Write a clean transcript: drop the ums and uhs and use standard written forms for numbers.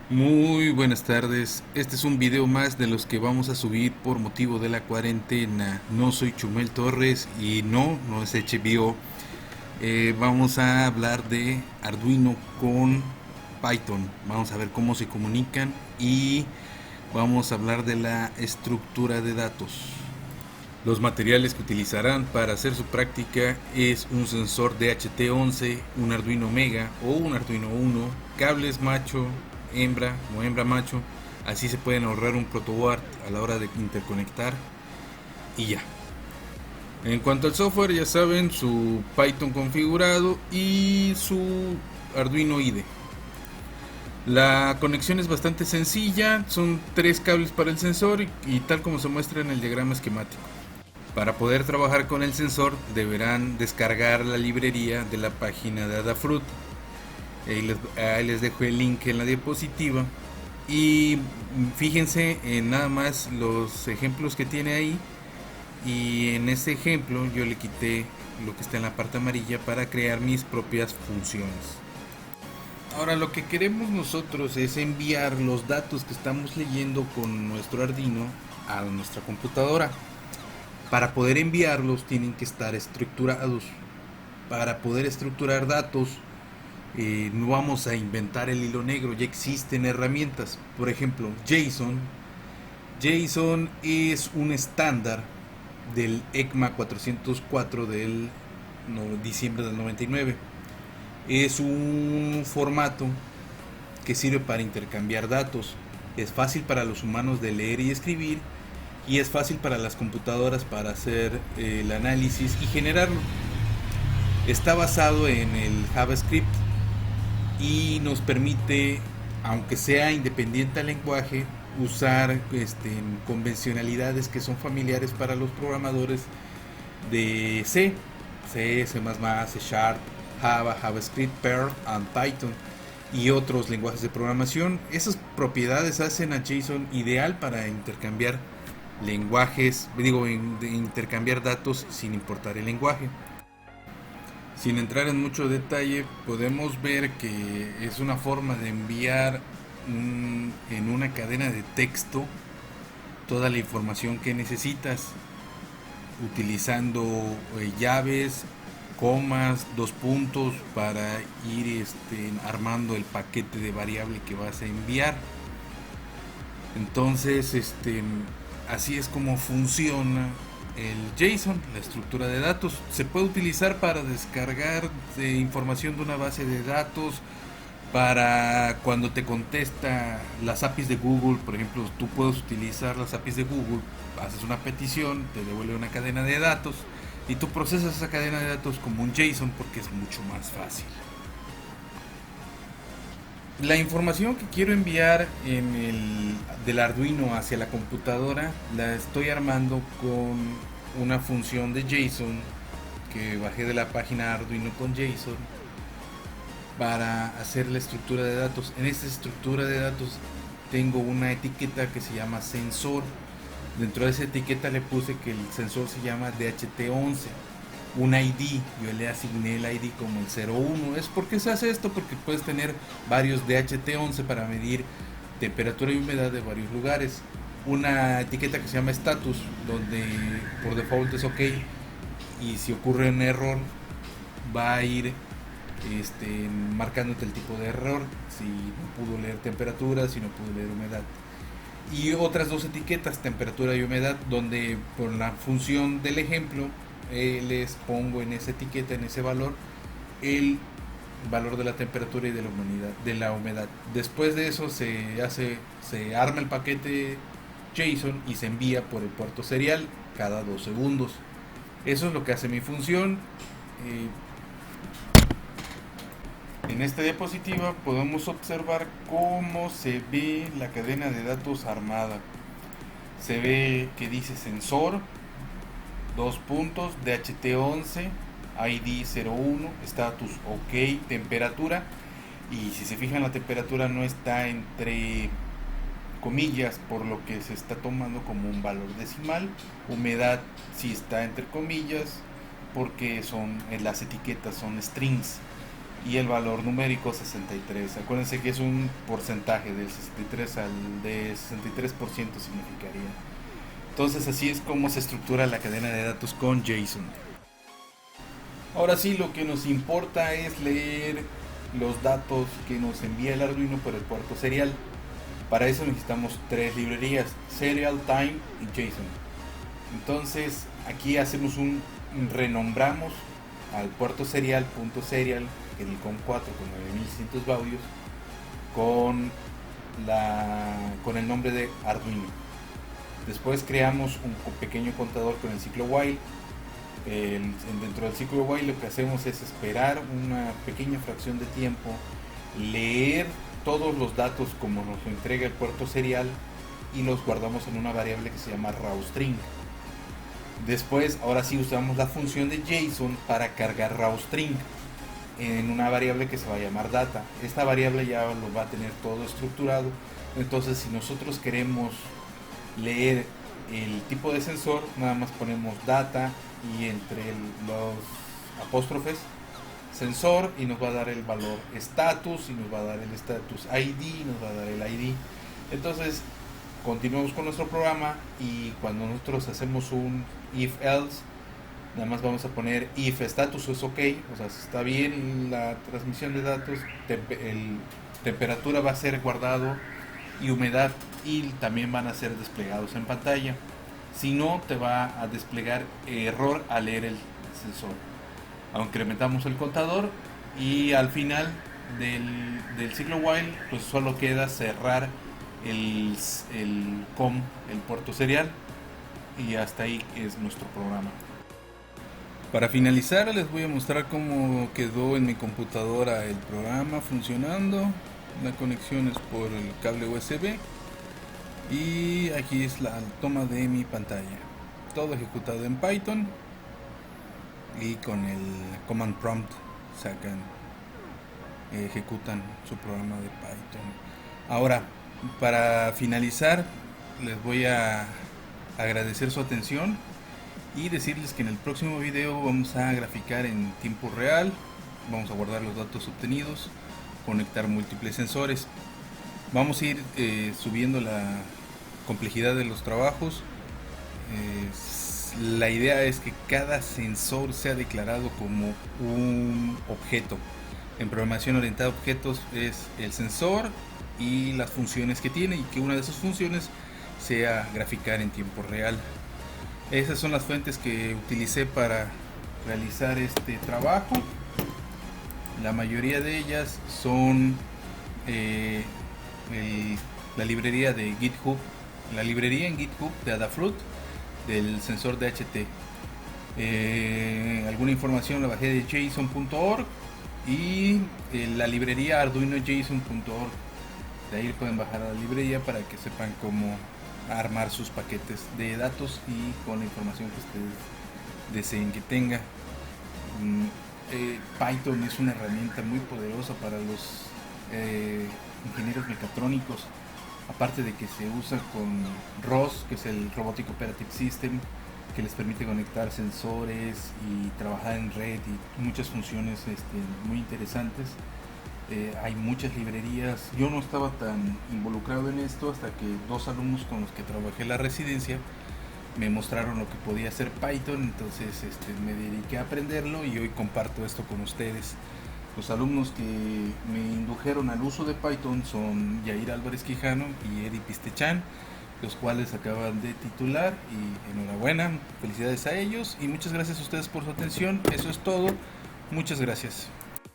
Muy buenas tardes. Este es un video más de los que vamos a subir por motivo de la cuarentena. No soy Chumel Torres y no es HBO. Vamos a hablar de Arduino con Python. Vamos a ver cómo se comunican y vamos a hablar de la estructura de datos. Los materiales que utilizarán para hacer su práctica es un sensor DHT11, un Arduino Mega o un Arduino Uno, cables macho, hembra o hembra macho. Así se pueden ahorrar un protoboard a la hora de interconectar y ya. En cuanto al software, ya saben, su Python configurado y su Arduino IDE. La conexión es bastante sencilla, son tres cables para el sensor y tal como se muestra en el diagrama esquemático. Para poder trabajar con el sensor deberán descargar la librería de la página de Adafruit. Ahí les dejo el link en la diapositiva. Y fíjense en nada más los ejemplos que tiene ahí. Y en este ejemplo yo le quité lo que está en la parte amarilla para crear mis propias funciones. Ahora lo que queremos nosotros es enviar los datos que estamos leyendo con nuestro Arduino a nuestra computadora. Para poder enviarlos tienen que estar estructurados. Para poder estructurar datos no vamos a inventar el hilo negro, ya existen herramientas. Por ejemplo, JSON. JSON es un estándar del ECMA 404 del diciembre del 99. Es un formato que sirve para intercambiar datos. Es fácil para los humanos de leer y escribir y es fácil para las computadoras para hacer el análisis y generarlo. Está basado en el JavaScript y nos permite, aunque sea independiente al lenguaje, usar convencionalidades que son familiares para los programadores de C, C++, C Sharp, Java, JavaScript, Perl and Python y otros lenguajes de programación. Esas propiedades hacen a JSON ideal para intercambiar lenguajes, intercambiar datos sin importar el lenguaje. Sin entrar en mucho detalle, podemos ver que es una forma de enviar en una cadena de texto toda la información que necesitas, utilizando llaves, comas, dos puntos para ir armando el paquete de variable que vas a enviar. Entonces, así es como funciona el JSON, la estructura de datos. Se puede utilizar para descargar información de una base de datos, para cuando te contesta las APIs de Google. Por ejemplo, tú puedes utilizar las APIs de Google, haces una petición, te devuelve una cadena de datos y tú procesas esa cadena de datos como un JSON porque es mucho más fácil. La información que quiero enviar del Arduino hacia la computadora la estoy armando con una función de JSON que bajé de la página Arduino con JSON para hacer la estructura de datos. En esta estructura de datos tengo una etiqueta que se llama sensor. Dentro de esa etiqueta le puse que el sensor se llama DHT11, un ID. Yo le asigné el ID como el 01. ¿Es por qué se hace esto? Porque puedes tener varios DHT11 para medir temperatura y humedad de varios lugares. Una etiqueta que se llama status, donde por default es OK, y si ocurre un error va a ir marcándote el tipo de error, si no pudo leer temperatura, si no pudo leer humedad. Y otras dos etiquetas, temperatura y humedad, donde por la función del ejemplo les pongo en esa etiqueta, en ese valor, el valor de la temperatura y de la humedad. Después de eso se arma el paquete JSON y se envía por el puerto serial cada 2 segundos. Eso es lo que hace mi función. En esta diapositiva podemos observar cómo se ve la cadena de datos armada. Se ve que dice sensor, dos puntos, DHT11, ID 01, status OK, temperatura. Y si se fijan, la temperatura no está entre comillas, por lo que se está tomando como un valor decimal. Humedad sí está entre comillas, porque las etiquetas son strings. y el valor numérico 63. Acuérdense que es un porcentaje del 63 al de 63% significaría. Entonces así es como se estructura la cadena de datos con JSON. Ahora sí, lo que nos importa es leer los datos que nos envía el Arduino por el puerto serial. Para eso necesitamos tres librerías: Serial, Time y JSON. Entonces aquí hacemos renombramos al puerto serial, punto serial, en el COM4 con 9600 baudios, con el nombre de Arduino. Después creamos un pequeño contador con el ciclo while. Dentro del ciclo while lo que hacemos es esperar una pequeña fracción de tiempo, leer todos los datos como nos lo entrega el puerto serial y los guardamos en una variable que se llama rawstring. Después, ahora sí usamos la función de JSON para cargar rawstring en una variable que se va a llamar data. Esta variable ya lo va a tener todo estructurado. Entonces, si nosotros queremos leer el tipo de sensor, nada más ponemos data y entre los apóstrofes sensor y nos va a dar el valor status y nos va a dar el status ID, nos va a dar el ID. Entonces continuamos con nuestro programa y cuando nosotros hacemos un if else, nada más vamos a poner if status es ok, o sea, si está bien la transmisión de datos, temperatura va a ser guardado y humedad y también van a ser desplegados en pantalla. Si no, te va a desplegar error al leer el sensor. Incrementamos el contador y al final del ciclo while pues solo queda cerrar el COM, el puerto serial, y hasta ahí es nuestro programa. Para finalizar les voy a mostrar cómo quedó en mi computadora el programa funcionando. La conexión es por el cable USB y aquí es la toma de mi pantalla. Todo ejecutado en Python y con el command prompt ejecutan su programa de Python. Ahora, para finalizar, les voy a agradecer su atención y decirles que en el próximo video vamos a graficar en tiempo real, vamos a guardar los datos obtenidos, conectar múltiples sensores, vamos a ir subiendo la complejidad de los trabajos. La idea es que cada sensor sea declarado como un objeto. En programación orientada a objetos es el sensor y las funciones que tiene, y que una de esas funciones sea graficar en tiempo real. Esas son las fuentes que utilicé para realizar este trabajo. La mayoría de ellas son la librería de GitHub, la librería en GitHub de Adafruit del sensor DHT. Alguna información la bajé de json.org y la librería arduinojson.org. De ahí pueden bajar a la librería para que sepan cómo armar sus paquetes de datos y con la información que ustedes deseen que tenga. Python es una herramienta muy poderosa para los ingenieros mecatrónicos, aparte de que se usa con ROS, que es el Robotic Operating System, que les permite conectar sensores y trabajar en red y muchas funciones muy interesantes. Hay muchas librerías. Yo no estaba tan involucrado en esto hasta que dos alumnos con los que trabajé en la residencia me mostraron lo que podía hacer Python. Entonces me dediqué a aprenderlo y hoy comparto esto con ustedes. Los alumnos que me indujeron al uso de Python son Yair Álvarez Quijano y Eri Pistechan, los cuales acaban de titular, y enhorabuena, felicidades a ellos y muchas gracias a ustedes por su atención. Eso es todo, muchas gracias.